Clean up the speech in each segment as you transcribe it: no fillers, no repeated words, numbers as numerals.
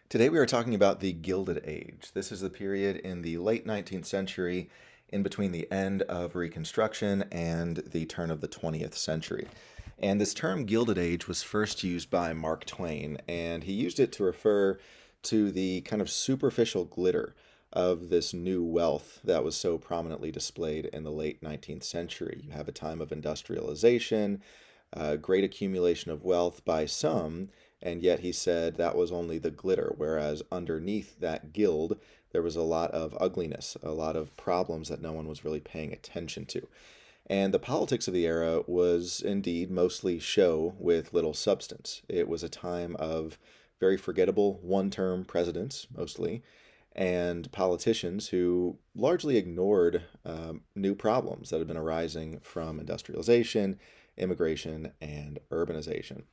Today we are talking about the Gilded Age. This is the period in the late 19th century, in between the end of Reconstruction and the turn of the 20th century. And this term Gilded Age was first used by Mark Twain, and he used it to refer to the kind of superficial glitter of this new wealth that was so prominently displayed in the late 19th century. You have a time of industrialization, great accumulation of wealth by some, and yet he said that was only the glitter, whereas underneath that gild, there was a lot of ugliness, a lot of problems that no one was really paying attention to. And the politics of the era was indeed mostly show with little substance. It was a time of very forgettable one term presidents, mostly, and politicians who largely ignored new problems that had been arising from industrialization, immigration, and urbanization.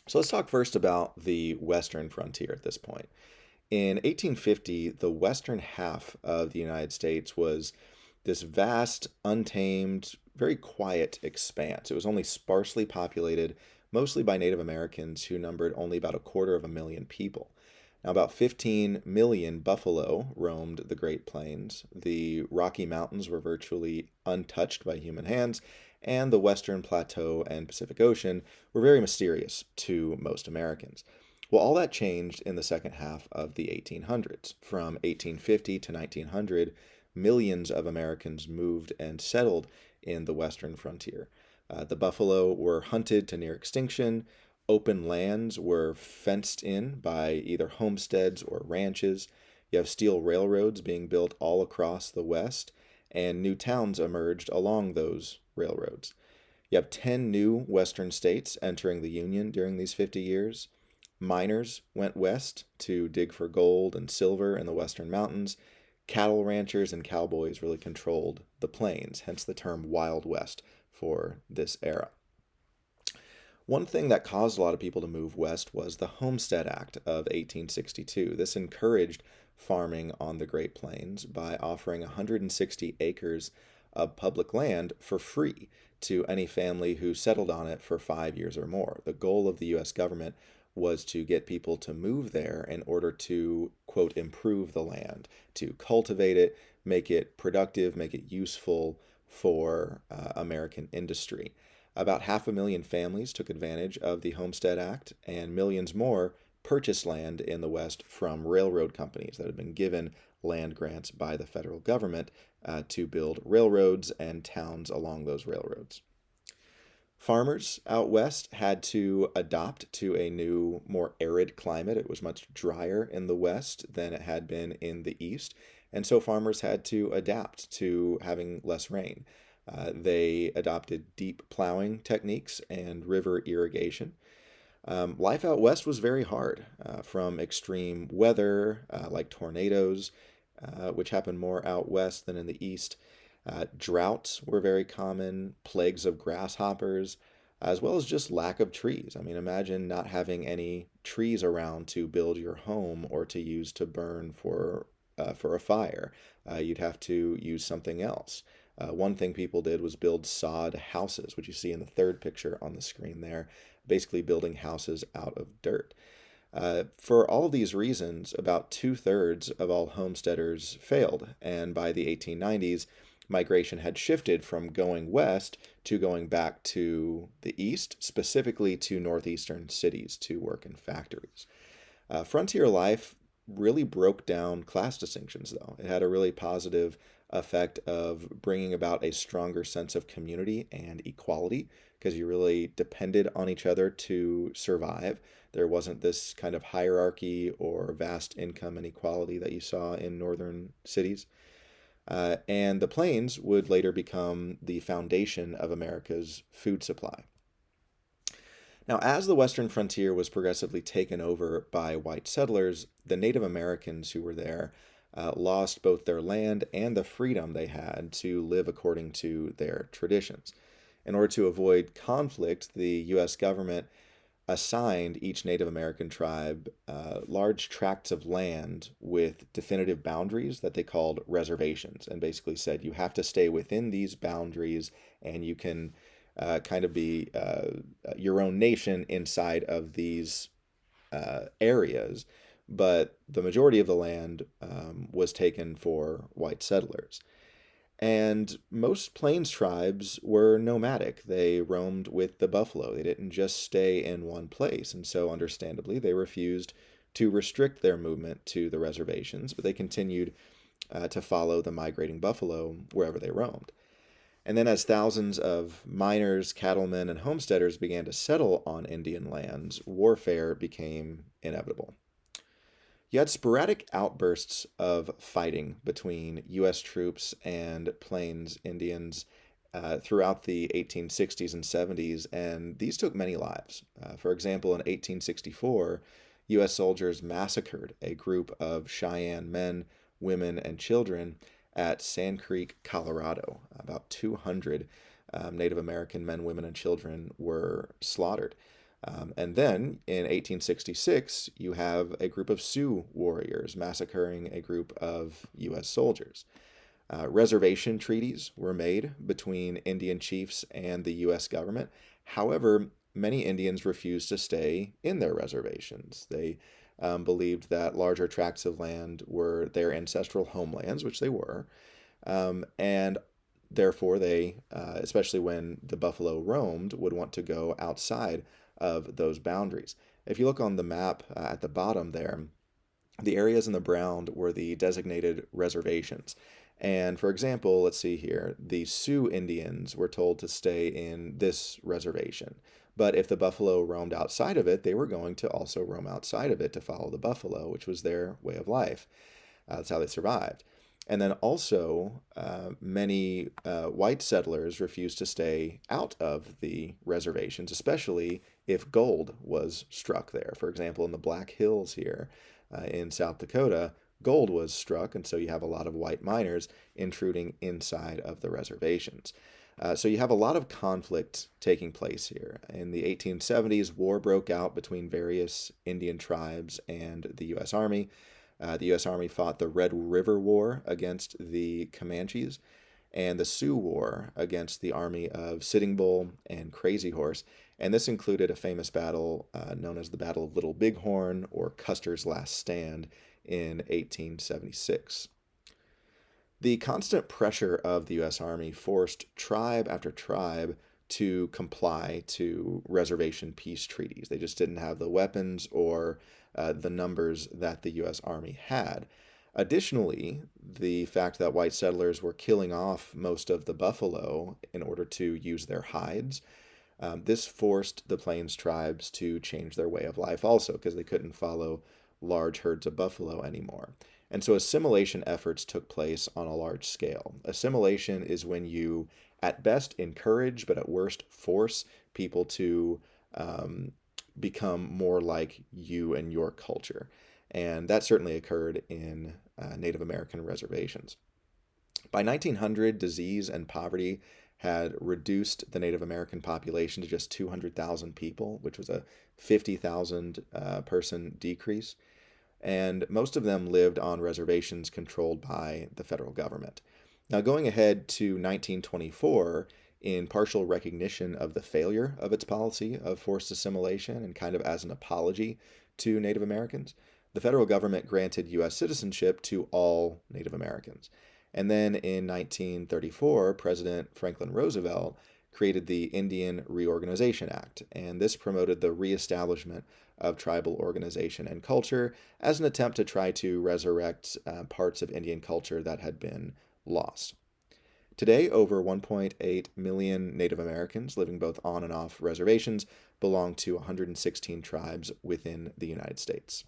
So let's talk first about the Western frontier at this point. In 1850, the western half of the United States was this vast, untamed, very quiet expanse. It was only sparsely populated, mostly by Native Americans who numbered only about a quarter of a million people. Now, about 15 million buffalo roamed the Great Plains. The Rocky Mountains were virtually untouched by human hands, and the Western Plateau and Pacific Ocean were very mysterious to most Americans. Well, all that changed in the second half of the 1800s. From 1850 to 1900, millions of Americans moved and settled in the western frontier. The buffalo were hunted to near extinction. Open lands were fenced in by either homesteads or ranches. You have steel railroads being built all across the West, and new towns emerged along those railroads. You have 10 new Western states entering the Union during these 50 years. Miners went west to dig for gold and silver in the Western mountains. Cattle ranchers and cowboys really controlled the plains, hence the term Wild West for this era. One thing that caused a lot of people to move west was the Homestead Act of 1862. This encouraged farming on the Great Plains by offering 160 acres of public land for free to any family who settled on it for 5 years or more. The goal of the U.S. government was to get people to move there in order to, quote, improve the land, to cultivate it, make it productive, make it useful for American industry. About 500,000 families took advantage of the Homestead Act, and millions more purchased land in the West from railroad companies that had been given land grants by the federal government to build railroads and towns along those railroads. Farmers out west had to adopt to a new, more arid climate. It was much drier in the west than it had been in the east, and so farmers had to adapt to having less rain. They adopted deep plowing techniques and river irrigation. Life out west was very hard, from extreme weather like tornadoes, which happened more out west than in the east. Droughts were very common, plagues of grasshoppers, as well as just lack of trees. I mean, imagine not having any trees around to build your home or to use to burn for a fire. You'd have to use something else. One thing people did was build sod houses, which you see in the third picture on the screen there, basically building houses out of dirt. For all of these reasons, about two-thirds of all homesteaders failed, and by the 1890s, migration had shifted from going west to going back to the east, specifically to northeastern cities to work in factories. Frontier life really broke down class distinctions, though. It had a really positive effect of bringing about a stronger sense of community and equality because you really depended on each other to survive. There wasn't this kind of hierarchy or vast income inequality that you saw in northern cities. And the plains would later become the foundation of America's food supply. Now, as the western frontier was progressively taken over by white settlers, the Native Americans who were there lost both their land and the freedom they had to live according to their traditions. In order to avoid conflict, the U.S. government assigned each Native American tribe large tracts of land with definitive boundaries that they called reservations, and basically said you have to stay within these boundaries and you can kind of be your own nation inside of these areas, but the majority of the land was taken for white settlers. And most Plains tribes were nomadic. They roamed with the buffalo. They didn't just stay in one place. And so, understandably, they refused to restrict their movement to the reservations, but they continued to follow the migrating buffalo wherever they roamed. And then, as thousands of miners, cattlemen, and homesteaders began to settle on Indian lands, warfare became inevitable. You had sporadic outbursts of fighting between U.S. troops and Plains Indians throughout the 1860s and 70s, and these took many lives. For example, in 1864, U.S. soldiers massacred a group of Cheyenne men, women, and children at Sand Creek, Colorado. About 200 Native American men, women, and children were slaughtered. And then in 1866, you have a group of Sioux warriors massacring a group of U.S. soldiers. Reservation treaties were made between Indian chiefs and the U.S. government. However, many Indians refused to stay in their reservations. They believed that larger tracts of land were their ancestral homelands, which they were, and therefore they, especially when the buffalo roamed, would want to go outside of those boundaries. If you look on the map at the bottom there, the areas in the brown were the designated reservations. And for example, let's see here, the Sioux Indians were told to stay in this reservation. But if the buffalo roamed outside of it, they were going to also roam outside of it to follow the buffalo, which was their way of life. That's how they survived. And then also, many white settlers refused to stay out of the reservations, especially if gold was struck there. For example, in the Black Hills here in South Dakota, gold was struck, and so you have a lot of white miners intruding inside of the reservations. So you have a lot of conflict taking place here. In the 1870s, war broke out between various Indian tribes and the U.S. Army. The U.S. Army fought the Red River War against the Comanches and the Sioux War against the army of Sitting Bull and Crazy Horse. And this included a famous battle known as the Battle of Little Bighorn, or Custer's Last Stand, in 1876. The constant pressure of the U.S. Army forced tribe after tribe to comply to reservation peace treaties. They just didn't have the weapons or the numbers that the U.S. Army had. Additionally, the fact that white settlers were killing off most of the buffalo in order to use their hides, this forced the Plains tribes to change their way of life also, because they couldn't follow large herds of buffalo anymore. And so assimilation efforts took place on a large scale. Assimilation is when you, at best, encourage, but at worst, force people to become more like you and your culture. And that certainly occurred in Native American reservations. By 1900, disease and poverty had reduced the Native American population to just 200,000 people, which was a 50,000 person decrease. And most of them lived on reservations controlled by the federal government. Now, going ahead to 1924, in partial recognition of the failure of its policy of forced assimilation and kind of as an apology to Native Americans, the federal government granted U.S. citizenship to all Native Americans. And then in 1934, President Franklin Roosevelt created the Indian Reorganization Act, and this promoted the reestablishment of tribal organization and culture as an attempt to try to resurrect parts of Indian culture that had been lost. Today, over 1.8 million Native Americans living both on and off reservations belong to 116 tribes within the United States.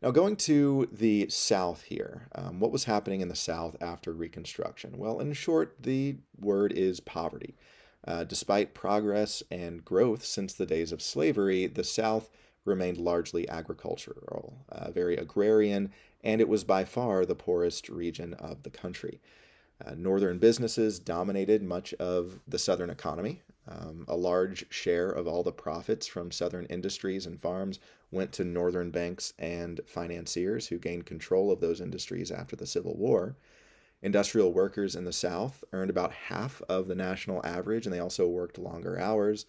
Now, going to the South here, what was happening in the South after Reconstruction? Well, in short, the word is poverty. Despite progress and growth since the days of slavery, the South remained largely agricultural, very agrarian, and it was by far the poorest region of the country. Northern businesses dominated much of the Southern economy. A large share of all the profits from Southern industries and farms went to Northern banks and financiers who gained control of those industries after the Civil War. Industrial workers in the South earned about half of the national average, and they also worked longer hours.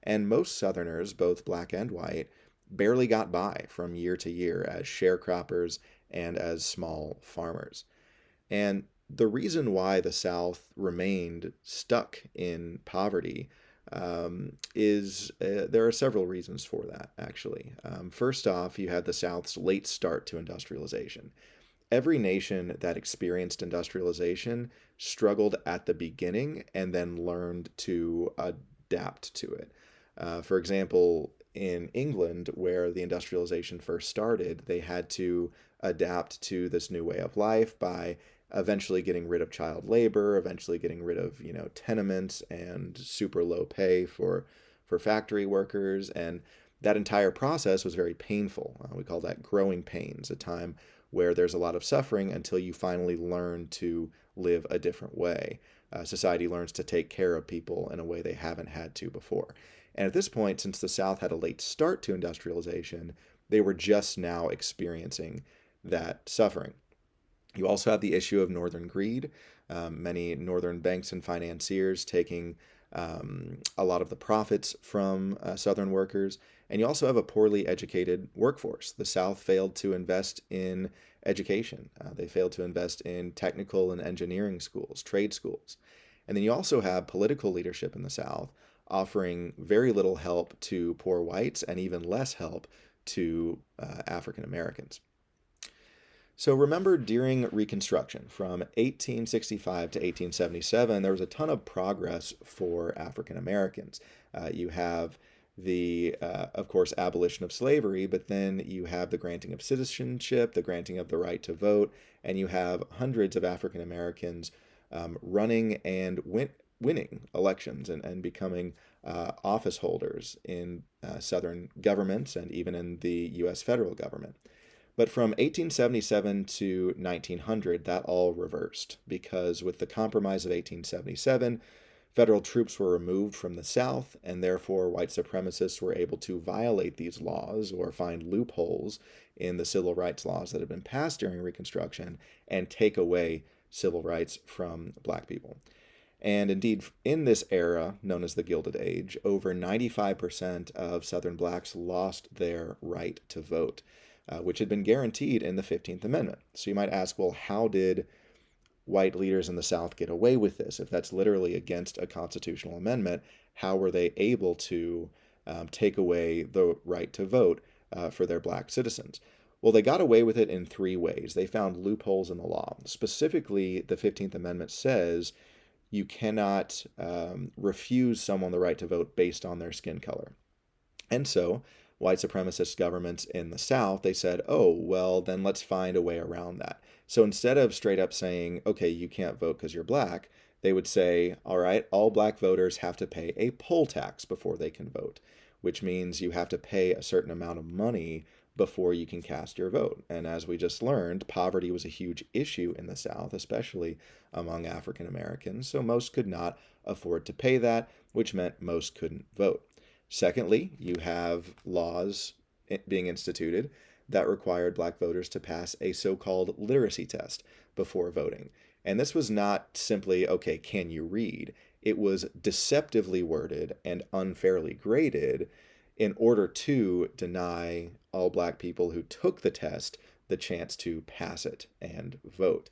And most Southerners, both black and white, barely got by from year to year as sharecroppers and as small farmers. And the reason why the South remained stuck in poverty is there are several reasons for that, actually. First off, you had the South's late start to industrialization. Every nation that experienced industrialization struggled at the beginning and then learned to adapt to it. For example, in England, where the industrialization first started, they had to adapt to this new way of life by eventually getting rid of child labor, eventually getting rid of, tenements and super low pay for factory workers. And that entire process was very painful. We call that growing pains, a time where there's a lot of suffering until you finally learn to live a different way. Society learns to take care of people in a way they haven't had to before. And at this point, since the South had a late start to industrialization, they were just now experiencing that suffering. You also have the issue of northern greed, many northern banks and financiers taking a lot of the profits from southern workers. And you also have a poorly educated workforce. The South failed to invest in education. They failed to invest in technical and engineering schools, trade schools. And then you also have political leadership in the South offering very little help to poor whites and even less help to African Americans. So remember, during Reconstruction from 1865 to 1877, there was a ton of progress for African Americans. You have of course, abolition of slavery, but then you have the granting of citizenship, the granting of the right to vote, and you have hundreds of African Americans running and winning elections and becoming office holders in Southern governments and even in the U.S. federal government. But from 1877 to 1900, that all reversed because with the Compromise of 1877, federal troops were removed from the South, and therefore white supremacists were able to violate these laws or find loopholes in the civil rights laws that had been passed during Reconstruction and take away civil rights from black people. And indeed, in this era, known as the Gilded Age, over 95% of Southern blacks lost their right to vote, which had been guaranteed in the 15th Amendment. So you might ask, well, how did white leaders in the South get away with this? If that's literally against a constitutional amendment, how were they able to take away the right to vote for their black citizens? Well, they got away with it in three ways. They found loopholes in the law. Specifically, the 15th Amendment says you cannot refuse someone the right to vote based on their skin color. And so white supremacist governments in the South, they said, oh, well, then let's find a way around that. So instead of straight up saying, okay, you can't vote because you're black, they would say, all right, all black voters have to pay a poll tax before they can vote, which means you have to pay a certain amount of money before you can cast your vote. And as we just learned, poverty was a huge issue in the South, especially among African Americans. So most could not afford to pay that, which meant most couldn't vote. Secondly, you have laws being instituted that required black voters to pass a so-called literacy test before voting. And this was not simply, okay, can you read? It was deceptively worded and unfairly graded in order to deny all black people who took the test the chance to pass it and vote.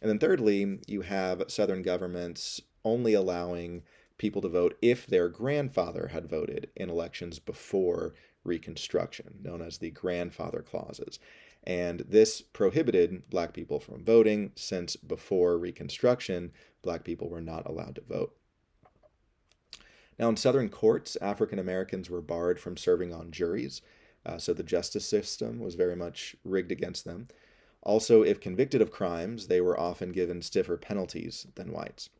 And then thirdly, you have Southern governments only allowing people to vote if their grandfather had voted in elections before Reconstruction, known as the grandfather clauses. And this prohibited black people from voting since before Reconstruction, black people were not allowed to vote. Now, in Southern courts, African Americans were barred from serving on juries, so the justice system was very much rigged against them. Also, if convicted of crimes, they were often given stiffer penalties than whites.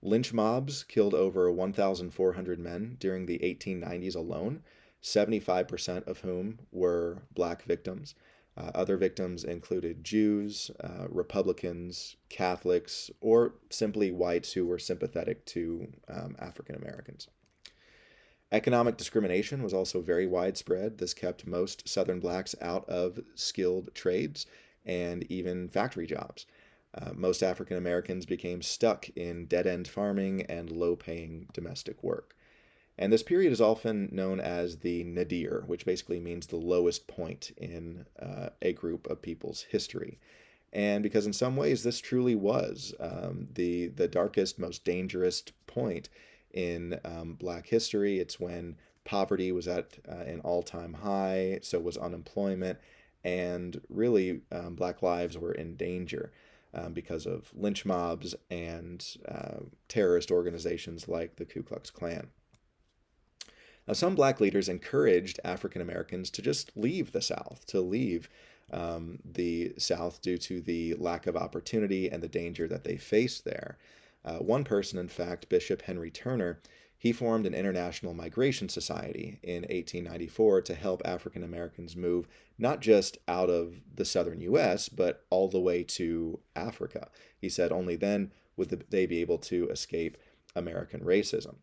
Lynch mobs killed over 1,400 men during the 1890s alone, 75% of whom were black victims. Other victims included Jews, Republicans, Catholics, or simply whites who were sympathetic to African Americans. Economic discrimination was also very widespread. This kept most Southern blacks out of skilled trades and even factory jobs. Most African Americans became stuck in dead-end farming and low-paying domestic work. And this period is often known as the nadir, which basically means the lowest point in a group of people's history. And because in some ways this truly was the darkest, most dangerous point in Black history. It's when poverty was at an all-time high, so was unemployment, and really Black lives were in danger because of lynch mobs and terrorist organizations like the Ku Klux Klan. Now, some Black leaders encouraged African Americans to just leave the South, to leave the South due to the lack of opportunity and the danger that they faced there. One person, in fact, Bishop Henry Turner, he formed an international migration society in 1894 to help African Americans move not just out of the southern U.S., but all the way to Africa. He said only then would they be able to escape American racism.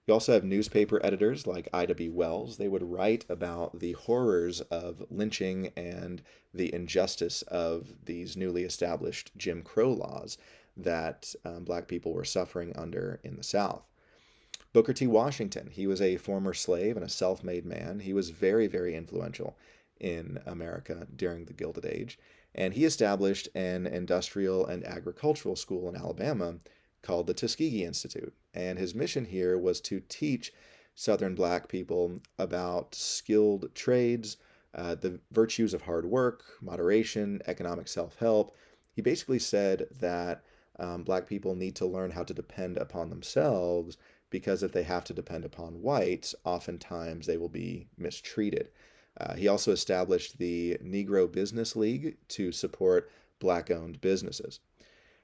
You also have newspaper editors like Ida B. Wells. They would write about the horrors of lynching and the injustice of these newly established Jim Crow laws that Black people were suffering under in the South. Booker T. Washington, he was a former slave and a self-made man. He was very, very influential in America during the Gilded Age, and he established an industrial and agricultural school in Alabama called the Tuskegee Institute. And his mission here was to teach Southern Black people about skilled trades, the virtues of hard work, moderation, economic self-help. He basically said that Black people need to learn how to depend upon themselves, because if they have to depend upon whites, oftentimes they will be mistreated. He also established the Negro Business League to support Black-owned businesses.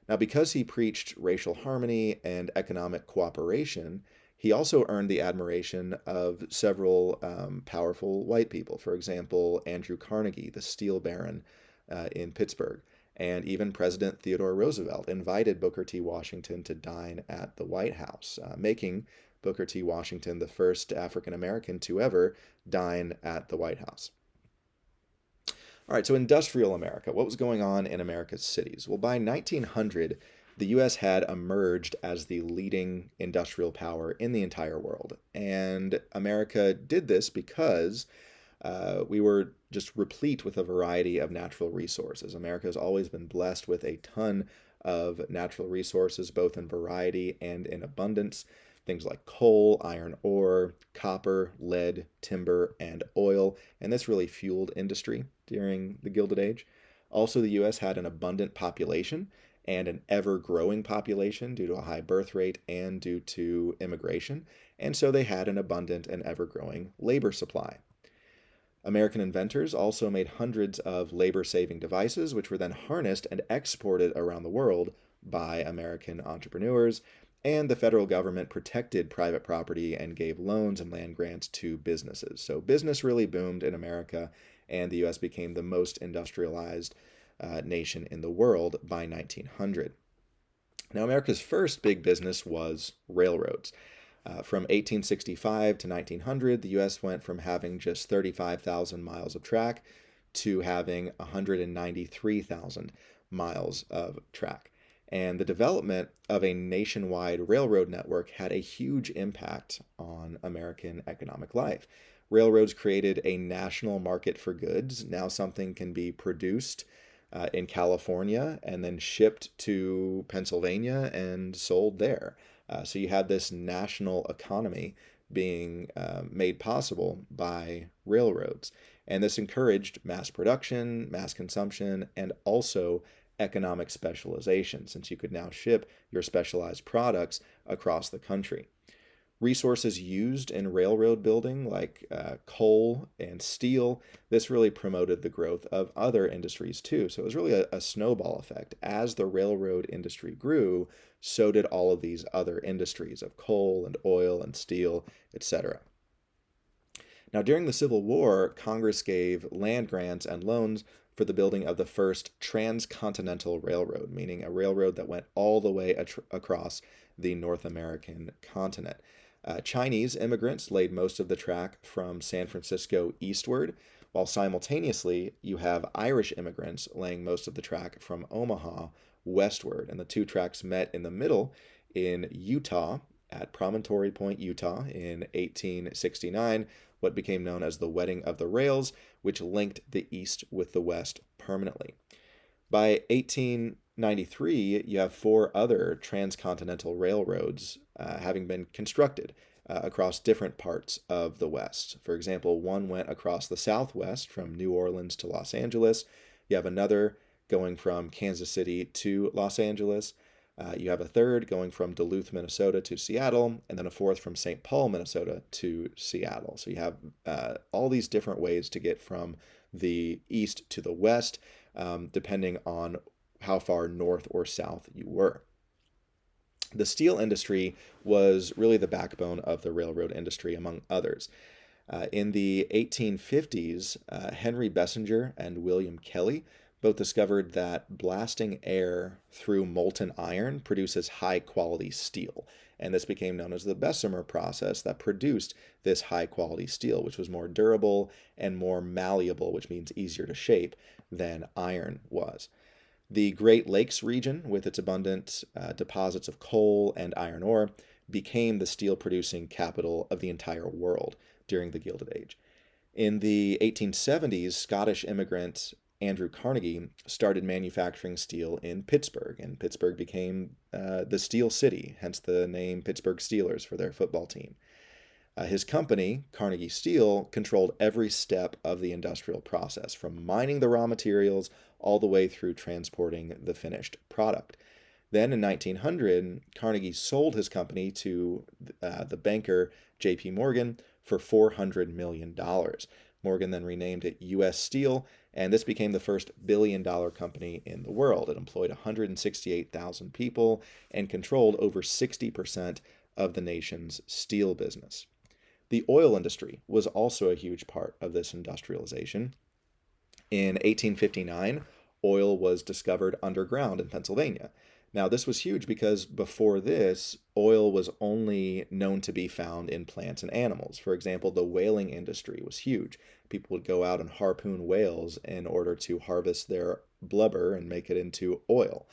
Now, because he preached racial harmony and economic cooperation, he also earned the admiration of several powerful white people. For example, Andrew Carnegie, the steel baron in Pittsburgh, and even President Theodore Roosevelt invited Booker T. Washington to dine at the White House, making Booker T. Washington the first African American to ever dine at the White House. All right, so industrial America. What was going on in America's cities? Well, by 1900, the U.S. had emerged as the leading industrial power in the entire world. And America did this because we were just replete with a variety of natural resources. America has always been blessed with a ton of natural resources, both in variety and in abundance. Things like coal, iron ore, copper, lead, timber, and oil. And this really fueled industry during the Gilded Age. Also, the U.S. had an abundant population and an ever-growing population due to a high birth rate and due to immigration. And so they had an abundant and ever-growing labor supply. American inventors also made hundreds of labor-saving devices, which were then harnessed and exported around the world by American entrepreneurs, and the federal government protected private property and gave loans and land grants to businesses. So business really boomed in America, and the U.S. became the most industrialized nation in the world by 1900. Now, America's first big business was railroads. From 1865 to 1900, the U.S. went from having just 35,000 miles of track to having 193,000 miles of track. And the development of a nationwide railroad network had a huge impact on American economic life. Railroads created a national market for goods. Now something can be produced in California and then shipped to Pennsylvania and sold there. So you had this national economy being made possible by railroads. And this encouraged mass production, mass consumption, and also economic specialization, since you could now ship your specialized products across the country. Resources used in railroad building, like coal and steel, this really promoted the growth of other industries too. So it was really a snowball effect. As the railroad industry grew, so did all of these other industries of coal and oil and steel, etc. Now, during the Civil War, Congress gave land grants and loans for the building of the first transcontinental railroad, meaning a railroad that went all the way across the North American continent. Chinese immigrants laid most of the track from San Francisco eastward, while simultaneously you have Irish immigrants laying most of the track from Omaha westward. And the two tracks met in the middle in Utah, at Promontory Point, Utah in 1869, what became known as the Wedding of the Rails, which linked the East with the West permanently. By 1893, you have four other transcontinental railroads having been constructed across different parts of the West. For example, one went across the Southwest from New Orleans to Los Angeles. You have another going from Kansas City to Los Angeles. You have a third going from Duluth, Minnesota to Seattle, and then a fourth from St. Paul, Minnesota to Seattle. So you have all these different ways to get from the east to the west, depending on how far north or south you were. The steel industry was really the backbone of the railroad industry, among others. In the 1850s, Henry Bessinger and William Kelly both discovered that blasting air through molten iron produces high quality steel. And this became known as the Bessemer process that produced this high quality steel, which was more durable and more malleable, which means easier to shape than iron was. The Great Lakes region, with its abundant deposits of coal and iron ore, became the steel producing capital of the entire world during the Gilded Age. In the 1870s, Scottish immigrant Andrew Carnegie started manufacturing steel in Pittsburgh, and Pittsburgh became the Steel City, hence the name Pittsburgh Steelers for their football team. His company, Carnegie Steel, controlled every step of the industrial process, from mining the raw materials all the way through transporting the finished product. Then in 1900, Carnegie sold his company to the banker J.P. Morgan for $400 million. Morgan then renamed it U.S. Steel, and this became the first billion-dollar company in the world. It employed 168,000 people and controlled over 60% of the nation's steel business. The oil industry was also a huge part of this industrialization. In 1859, oil was discovered underground in Pennsylvania. Now, this was huge because before this, oil was only known to be found in plants and animals. For example, the whaling industry was huge. People would go out and harpoon whales in order to harvest their blubber and make it into oil.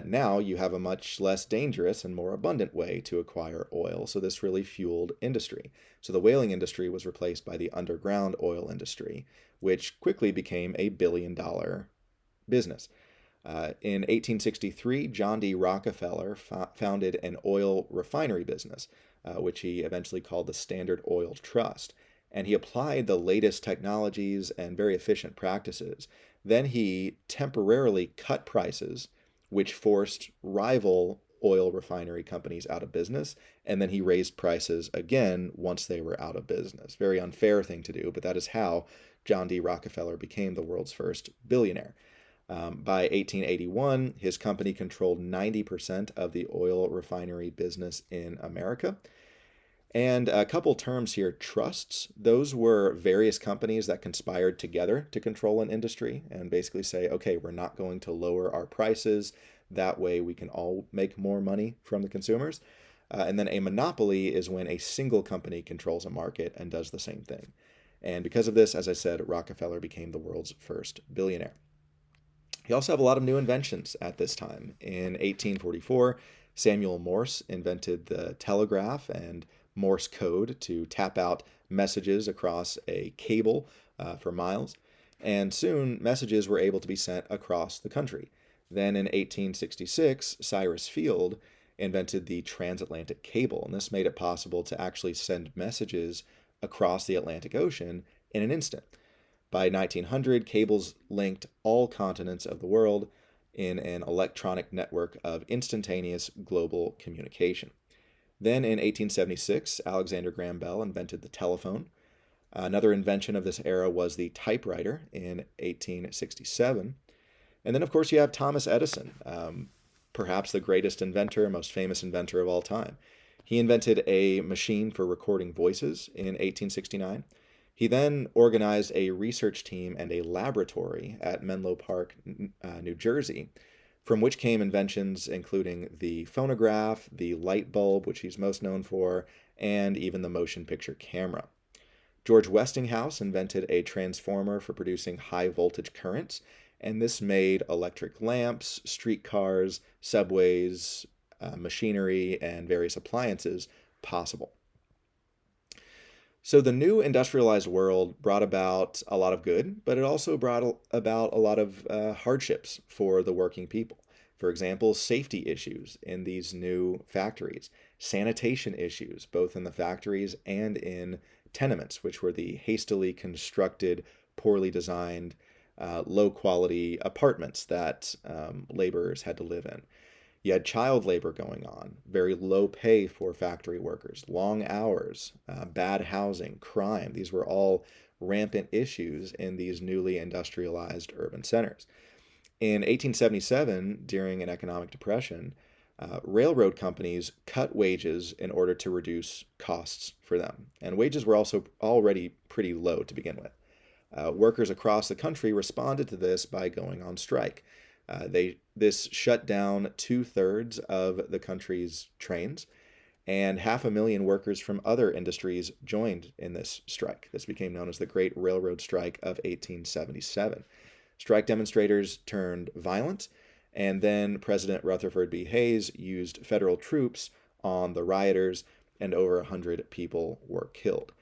Now you have a much less dangerous and more abundant way to acquire oil, so this really fueled industry. So the whaling industry was replaced by the underground oil industry, which quickly became a billion-dollar business. In 1863, John D. Rockefeller founded an oil refinery business, which he eventually called the Standard Oil Trust. And he applied the latest technologies and very efficient practices. Then he temporarily cut prices, which forced rival oil refinery companies out of business, and then he raised prices again once they were out of business. Very unfair thing to do, but that is how John D. Rockefeller became the world's first billionaire. By 1881, his company controlled 90% of the oil refinery business in America. And a couple terms here, trusts, those were various companies that conspired together to control an industry and basically say, okay, we're not going to lower our prices. That way we can all make more money from the consumers. And then a monopoly is when a single company controls a market and does the same thing. And because of this, as I said, Rockefeller became the world's first billionaire. He also had a lot of new inventions at this time. In 1844, Samuel Morse invented the telegraph and Morse code to tap out messages across a cable for miles. And soon, messages were able to be sent across the country. Then in 1866, Cyrus Field invented the transatlantic cable, and this made it possible to actually send messages across the Atlantic Ocean in an instant. By 1900, cables linked all continents of the world in an electronic network of instantaneous global communication. Then in 1876, Alexander Graham Bell invented the telephone. Another invention of this era was the typewriter in 1867. And then, of course, you have Thomas Edison, perhaps the greatest inventor, most famous inventor of all time. He invented a machine for recording voices in 1869. He then organized a research team and a laboratory at Menlo Park, New Jersey, from which came inventions including the phonograph, the light bulb, which he's most known for, and even the motion picture camera. George Westinghouse invented a transformer for producing high voltage currents, and this made electric lamps, streetcars, subways, machinery and various appliances possible. So the new industrialized world brought about a lot of good, but it also brought about a lot of hardships for the working people. For example, safety issues in these new factories, sanitation issues, both in the factories and in tenements, which were the hastily constructed, poorly designed, low quality apartments that laborers had to live in. You had child labor going on, very low pay for factory workers, long hours, bad housing, crime. These were all rampant issues in these newly industrialized urban centers. In 1877, during an economic depression, railroad companies cut wages in order to reduce costs for them. And wages were also already pretty low to begin with. Workers across the country responded to this by going on strike. This shut down 2/3 of the country's trains, and 500,000 workers from other industries joined in this strike. This became known as the Great Railroad Strike of 1877. Strike demonstrators turned violent, and then President Rutherford B. Hayes used federal troops on the rioters, and over 100 people were killed.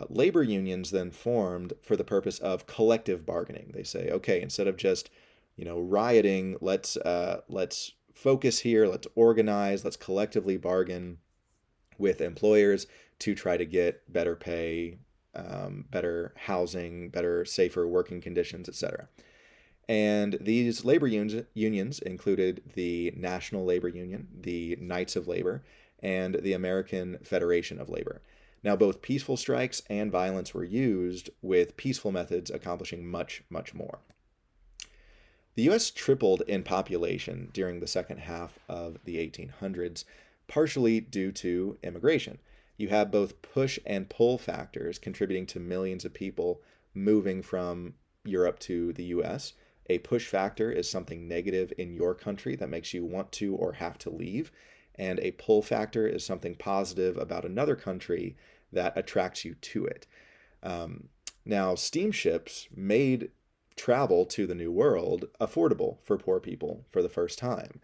Labor unions then formed for the purpose of collective bargaining. They say, okay, instead of just rioting, let's focus here, let's organize, let's collectively bargain with employers to try to get better pay, better housing, better, safer working conditions, etc. And these labor unions included the National Labor Union, the Knights of Labor, and the American Federation of Labor. Now, both peaceful strikes and violence were used, with peaceful methods accomplishing much, much more. The U.S. tripled in population during the second half of the 1800s, partially due to immigration. You have both push and pull factors contributing to millions of people moving from Europe to the U.S. A push factor is something negative in your country that makes you want to or have to leave, and a pull factor is something positive about another country that attracts you to it. Now, steamships made travel to the New World affordable for poor people for the first time.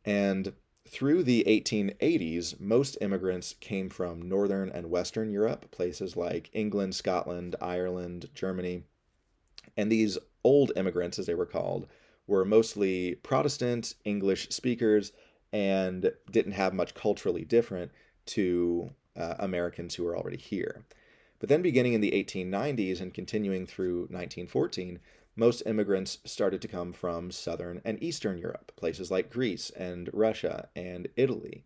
And through the 1880s, most immigrants came from Northern and Western Europe, places like England, Scotland, Ireland, Germany. And these old immigrants, as they were called, were mostly Protestant English speakers and didn't have much culturally different to Americans who were already here. But then beginning in the 1890s and continuing through 1914, most immigrants started to come from Southern and Eastern Europe, places like Greece and Russia and Italy.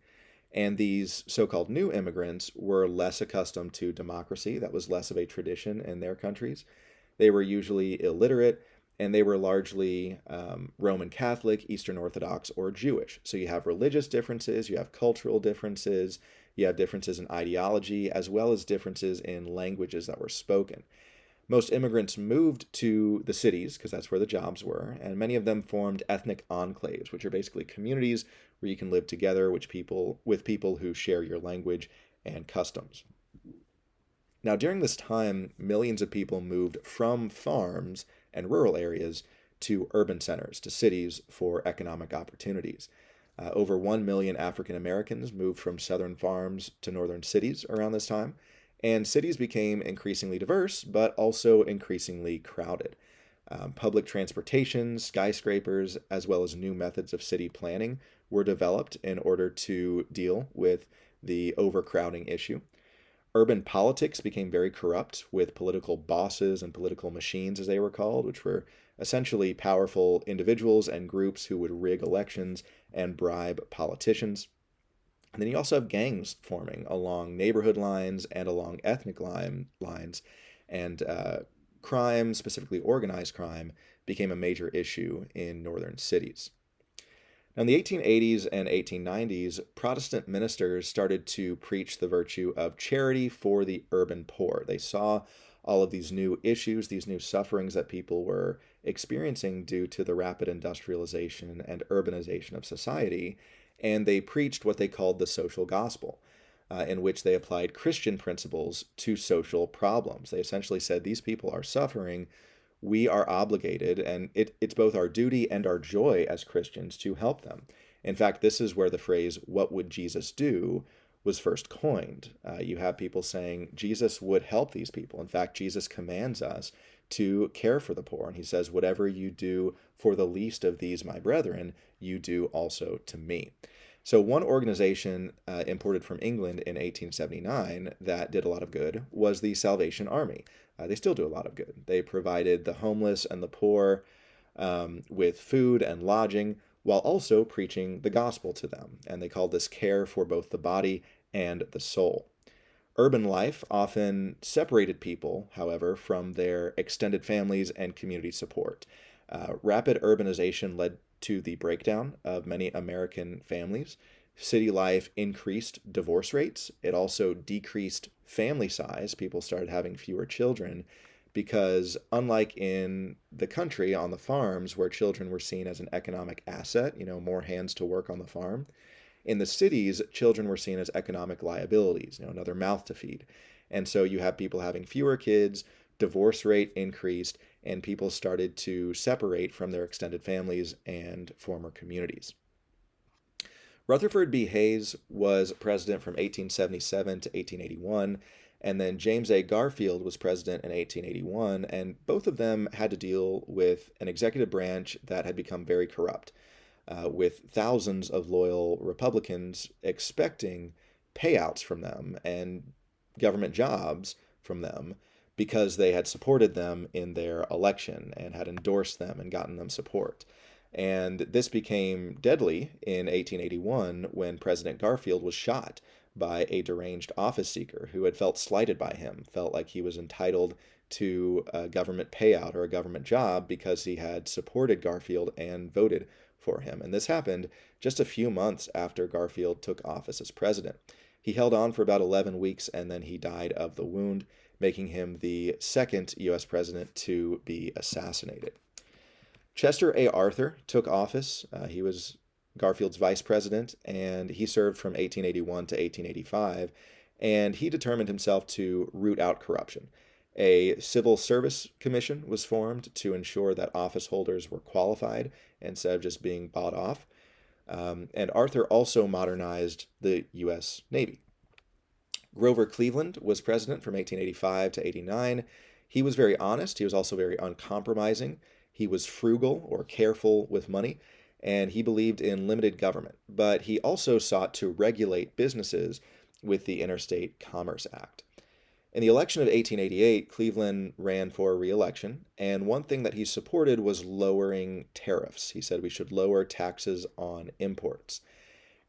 And these so-called new immigrants were less accustomed to democracy. That was less of a tradition in their countries. They were usually illiterate, and they were largely Roman Catholic, Eastern Orthodox, or Jewish. So you have religious differences, you have cultural differences, you have differences in ideology, as well as differences in languages that were spoken. Most immigrants moved to the cities, because that's where the jobs were, and many of them formed ethnic enclaves, which are basically communities where you can live together with people who share your language and customs. Now, during this time, millions of people moved from farms and rural areas to urban centers, to cities for economic opportunities. Over 1 million African Americans moved from southern farms to northern cities around this time, and cities became increasingly diverse, but also increasingly crowded. Public transportation, skyscrapers, as well as new methods of city planning were developed in order to deal with the overcrowding issue. Urban politics became very corrupt, with political bosses and political machines, as they were called, which were essentially powerful individuals and groups who would rig elections and bribe politicians. And then you also have gangs forming along neighborhood lines and along ethnic lines, and crime, specifically organized crime, became a major issue in northern cities. Now, in the 1880s and 1890s, Protestant ministers started to preach the virtue of charity for the urban poor. They saw all of these new issues, these new sufferings that people were experiencing due to the rapid industrialization and urbanization of society, and they preached what they called the social gospel, in which they applied Christian principles to social problems. They essentially said, these people are suffering, we are obligated, and it's both our duty and our joy as Christians to help them. In fact, this is where the phrase, "What would Jesus do?" was first coined. You have people saying Jesus would help these people. In fact, Jesus commands us to care for the poor. And he says, "Whatever you do for the least of these, my brethren, you do also to me." So, one organization imported from England in 1879 that did a lot of good was the Salvation Army. They still do a lot of good. They provided the homeless and the poor with food and lodging while also preaching the gospel to them. And they called this care for both the body and the soul. Urban life often separated people, however, from their extended families and community support. Rapid urbanization led to the breakdown of many American families. City life increased divorce rates. It also decreased family size. People started having fewer children because, unlike in the country on the farms where children were seen as an economic asset, more hands to work on the farm, in the cities, children were seen as economic liabilities, another mouth to feed. And so you have people having fewer kids, divorce rate increased, and people started to separate from their extended families and former communities. Rutherford B. Hayes was president from 1877 to 1881, and then James A. Garfield was president in 1881, and both of them had to deal with an executive branch that had become very corrupt, with thousands of loyal Republicans expecting payouts from them and government jobs from them because they had supported them in their election and had endorsed them and gotten them support. And this became deadly in 1881 when President Garfield was shot by a deranged office seeker who had felt slighted by him, felt like he was entitled to a government payout or a government job because he had supported Garfield and voted for him. And this happened just a few months after Garfield took office as president. He held on for about 11 weeks and then he died of the wound, making him the second U.S. president to be assassinated. Chester A. Arthur took office. He was Garfield's vice president, and he served from 1881 to 1885, and he determined himself to root out corruption. A civil service commission was formed to ensure that office holders were qualified instead of just being bought off. And Arthur also modernized the U.S. Navy. Grover Cleveland was president from 1885 to 89. He was very honest. He was also very uncompromising. He was frugal or careful with money, and he believed in limited government. But he also sought to regulate businesses with the Interstate Commerce Act. In the election of 1888, Cleveland ran for re-election, and one thing that he supported was lowering tariffs. He said we should lower taxes on imports.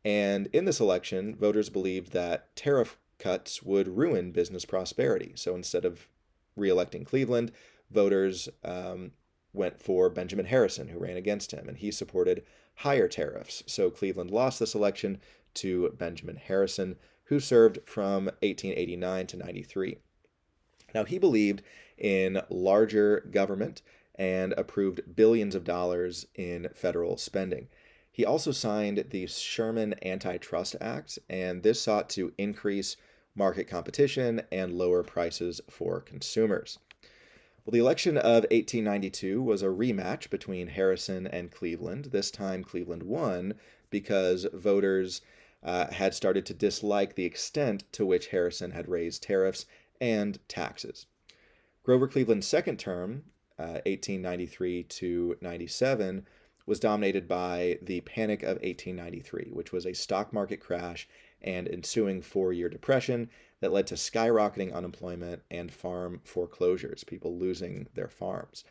And in this election, voters believed that tariff cuts would ruin business prosperity. So instead of re-electing Cleveland, voters went for Benjamin Harrison, who ran against him, and he supported higher tariffs. So Cleveland lost this election to Benjamin Harrison, who served from 1889 to 93. Now, he believed in larger government and approved billions of dollars in federal spending. He also signed the Sherman Antitrust Act, and this sought to increase market competition and lower prices for consumers. Well, the election of 1892 was a rematch between Harrison and Cleveland. This time, Cleveland won because voters had started to dislike the extent to which Harrison had raised tariffs and taxes. Grover Cleveland's second term, 1893 to 97, was dominated by the Panic of 1893, which was a stock market crash and ensuing four-year depression that led to skyrocketing unemployment and farm foreclosures, people losing their farms.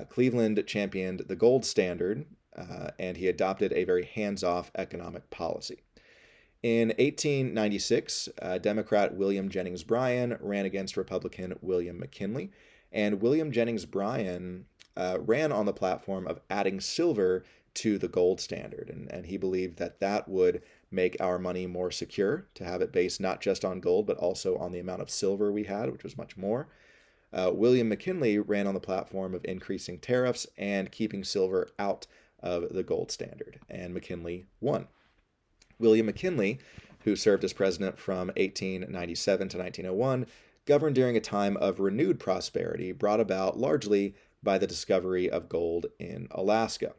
Cleveland championed the gold standard, and he adopted a very hands-off economic policy. In 1896, Democrat William Jennings Bryan ran against Republican William McKinley, and William Jennings Bryan ran on the platform of adding silver to the gold standard, and he believed that that would make our money more secure, to have it based not just on gold, but also on the amount of silver we had, which was much more. William McKinley ran on the platform of increasing tariffs and keeping silver out of the gold standard, and McKinley won. William McKinley, who served as president from 1897 to 1901, governed during a time of renewed prosperity brought about largely by the discovery of gold in Alaska.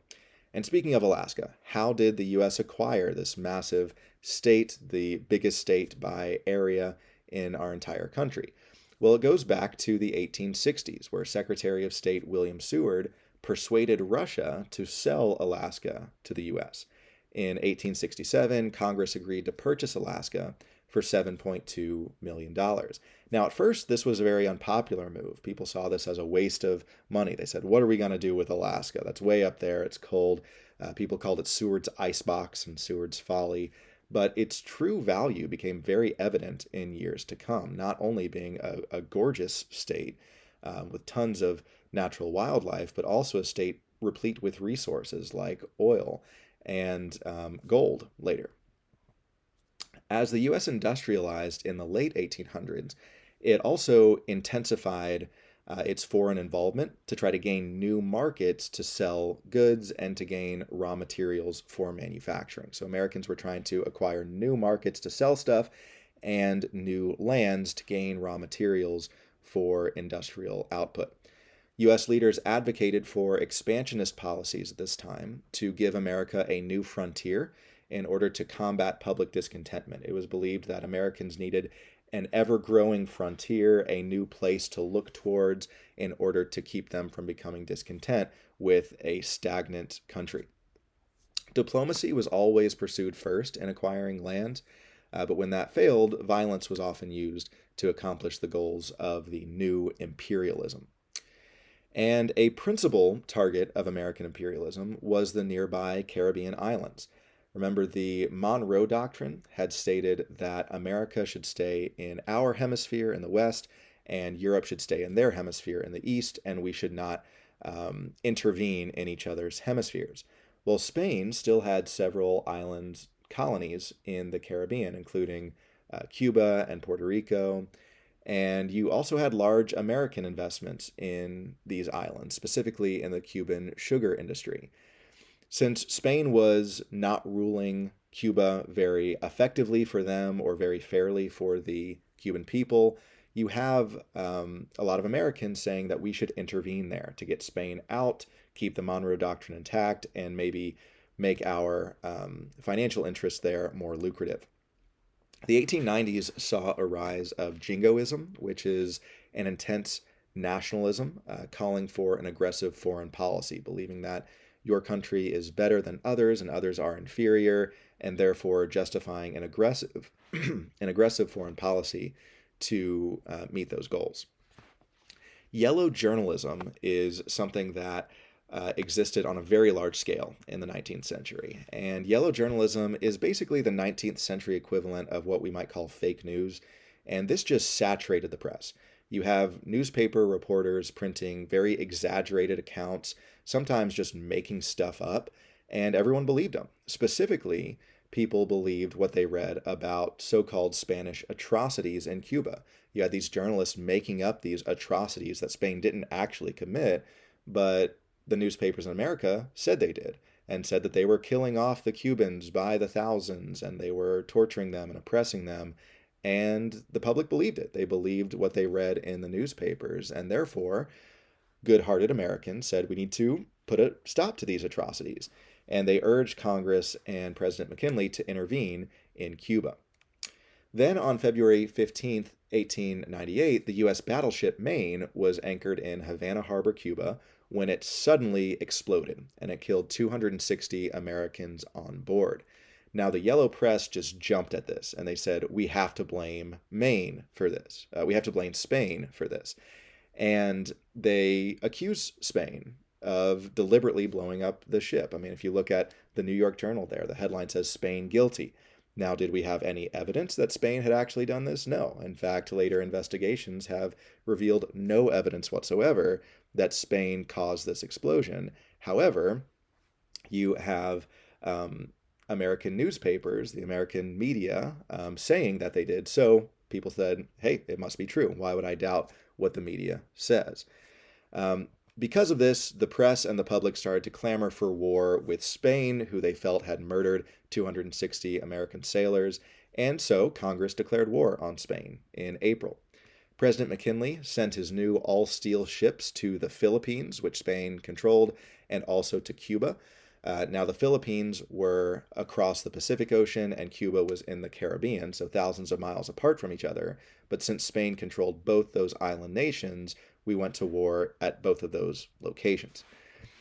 And speaking of Alaska, how did the U.S. acquire this massive state, the biggest state by area in our entire country? Well, it goes back to the 1860s, where Secretary of State William Seward persuaded Russia to sell Alaska to the U.S. In 1867, Congress agreed to purchase Alaska for $7.2 million. Now, at first, this was a very unpopular move. People saw this as a waste of money. They said, what are we going to do with Alaska? That's way up there. It's cold. People called it Seward's icebox and Seward's folly. But its true value became very evident in years to come, not only being a gorgeous state with tons of natural wildlife, but also a state replete with resources like oil and gold later. As the U.S. industrialized in the late 1800s, it also intensified its foreign involvement to try to gain new markets to sell goods and to gain raw materials for manufacturing. So Americans were trying to acquire new markets to sell stuff and new lands to gain raw materials for industrial output. U.S. leaders advocated for expansionist policies at this time to give America a new frontier in order to combat public discontentment. It was believed that Americans needed an ever-growing frontier, a new place to look towards in order to keep them from becoming discontent with a stagnant country. Diplomacy was always pursued first in acquiring land, but when that failed, violence was often used to accomplish the goals of the new imperialism. And a principal target of American imperialism was the nearby Caribbean islands. Remember, the Monroe Doctrine had stated that America should stay in our hemisphere in the west, and Europe should stay in their hemisphere in the east, and we should not intervene in each other's hemispheres. Well, Spain still had several island colonies in the Caribbean, including Cuba and Puerto Rico, and you also had large American investments in these islands, specifically in the Cuban sugar industry. Since Spain was not ruling Cuba very effectively for them or very fairly for the Cuban people, you have a lot of Americans saying that we should intervene there to get Spain out, keep the Monroe Doctrine intact, and maybe make our financial interests there more lucrative. The 1890s saw a rise of jingoism, which is an intense nationalism calling for an aggressive foreign policy, believing that your country is better than others and others are inferior, and therefore justifying an aggressive, an aggressive foreign policy to meet those goals. Yellow journalism is something that existed on a very large scale in the 19th century. And yellow journalism is basically the 19th century equivalent of what we might call fake news. And this just saturated the press. You have newspaper reporters printing very exaggerated accounts, sometimes just making stuff up, and everyone believed them. Specifically, people believed what they read about so-called Spanish atrocities in Cuba. You had these journalists making up these atrocities that Spain didn't actually commit, but the newspapers in America said they did, and said that they were killing off the Cubans by the thousands, and they were torturing them and oppressing them. And the public believed it. They believed what they read in the newspapers, and therefore, good-hearted Americans said we need to put a stop to these atrocities. And they urged Congress and President McKinley to intervene in Cuba. Then on February 15th, 1898, the U.S. battleship Maine was anchored in Havana Harbor, Cuba, when it suddenly exploded, and it killed 260 Americans on board. Now, the yellow press just jumped at this, and they said, we have to blame Maine for this. We have to blame Spain for this. And they accuse Spain of deliberately blowing up the ship. I mean, if you look at the New York Journal there, the headline says, Spain guilty. Now, did we have any evidence that Spain had actually done this? No. In fact, later investigations have revealed no evidence whatsoever that Spain caused this explosion. However, you have American newspapers, the American media, saying that they did. So people said, hey, it must be true. Why would I doubt what the media says? Because of this, the press and the public started to clamor for war with Spain, who they felt had murdered 260 American sailors, and so Congress declared war on Spain in April. President McKinley sent his new all-steel ships to the Philippines, which Spain controlled, and also to Cuba. Now, the Philippines were across the Pacific Ocean and Cuba was in the Caribbean, so thousands of miles apart from each other. But since Spain controlled both those island nations, we went to war at both of those locations.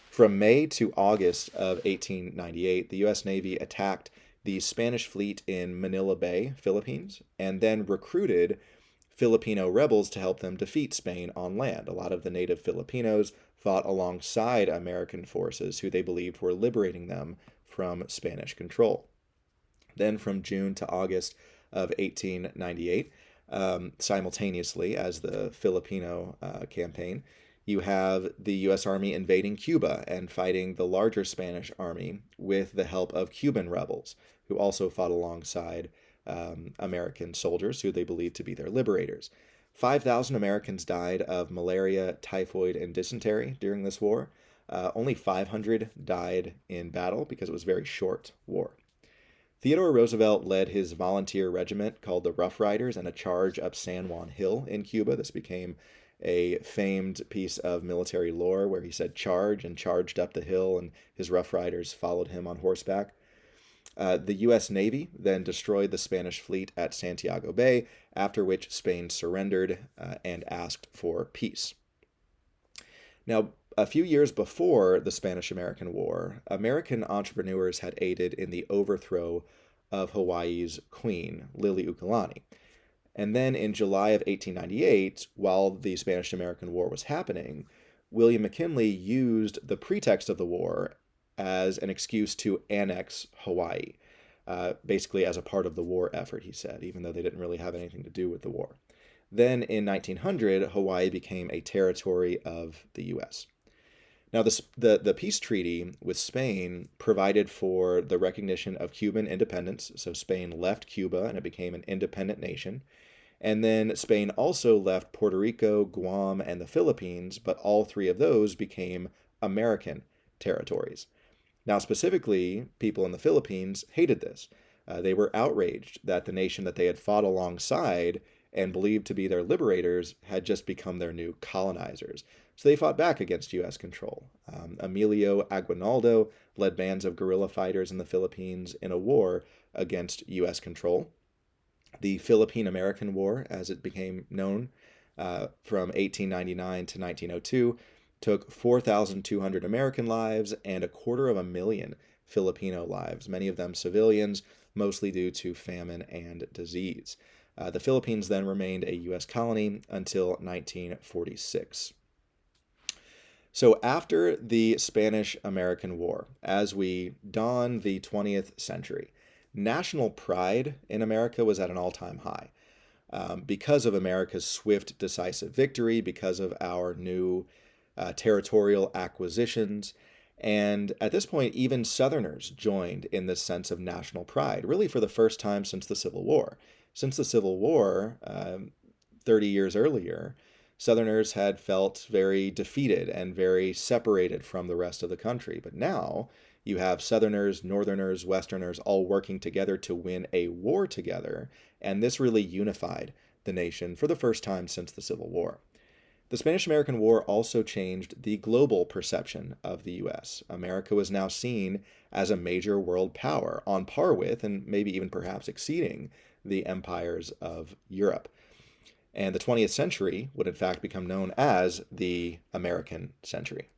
From May to August of 1898, the U.S. Navy attacked the Spanish fleet in Manila Bay, Philippines, and then recruited Filipino rebels to help them defeat Spain on land. A lot of the native Filipinos fought alongside American forces who they believed were liberating them from Spanish control. Then from June to August of 1898, simultaneously as the Filipino campaign, you have the U.S. Army invading Cuba and fighting the larger Spanish army with the help of Cuban rebels, who also fought alongside American soldiers who they believed to be their liberators. 5,000 Americans died of malaria, typhoid, and dysentery during this war. Only 500 died in battle because it was a very short war. Theodore Roosevelt led his volunteer regiment called the Rough Riders in a charge up San Juan Hill in Cuba. This became a famed piece of military lore where he said charge and charged up the hill, and his Rough Riders followed him on horseback. The U.S. Navy then destroyed the Spanish fleet at Santiago Bay, after which Spain surrendered and asked for peace. Now, a few years before the Spanish-American War, American entrepreneurs had aided in the overthrow of Hawaii's queen, Liliuokalani. And then in July of 1898, while the Spanish-American War was happening, William McKinley used the pretext of the war as an excuse to annex Hawaii, basically as a part of the war effort, he said, even though they didn't really have anything to do with the war. Then in 1900, Hawaii became a territory of the U.S. Now, the peace treaty with Spain provided for the recognition of Cuban independence. So Spain left Cuba and it became an independent nation. And then Spain also left Puerto Rico, Guam, and the Philippines, but all three of those became American territories. Now, specifically, people in the Philippines hated this. They were outraged that the nation that they had fought alongside and believed to be their liberators had just become their new colonizers. So they fought back against U.S. control. Emilio Aguinaldo led bands of guerrilla fighters in the Philippines in a war against U.S. control. The Philippine-American War, as it became known, from 1899 to 1902, took 4,200 American lives and 250,000 Filipino lives, many of them civilians, mostly due to famine and disease. The Philippines then remained a U.S. colony until 1946. So after the Spanish-American War, as we dawn the 20th century, national pride in America was at an all-time high. Because of America's swift, decisive victory, because of our new territorial acquisitions. And at this point, even Southerners joined in this sense of national pride, really for the first time since the Civil War. Since the Civil War, 30 years earlier, Southerners had felt very defeated and very separated from the rest of the country. But now you have Southerners, Northerners, Westerners all working together to win a war together. And this really unified the nation for the first time since the Civil War. The Spanish-American War also changed the global perception of the U.S. America was now seen as a major world power, on par with, and maybe even perhaps exceeding, the empires of Europe. And the 20th century would in fact become known as the American century.